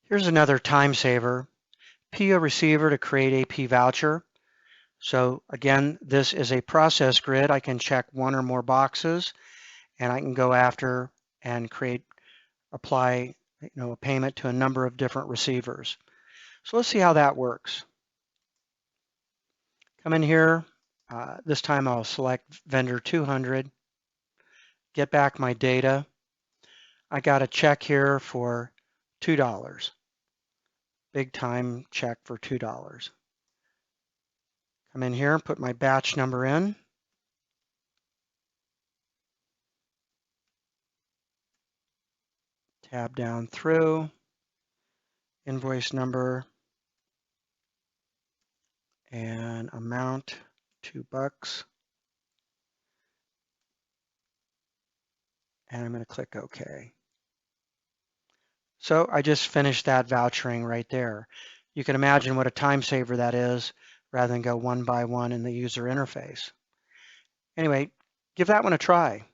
Here's another time saver. PO receiver to create AP voucher. So again, this is a process grid. I can check one or more boxes, and I can go after and apply a payment to a number of different receivers. So let's see how that works. Come in here. This time I'll select vendor 200, get back my data. I got a check here for $2. Big time check for $2. Come in here and put my batch number in. Tab down through, invoice number and amount, $2. And I'm going to click OK. So I just finished that vouchering right there. You can imagine what a time saver that is rather than go one by one in the user interface. Anyway, give that one a try.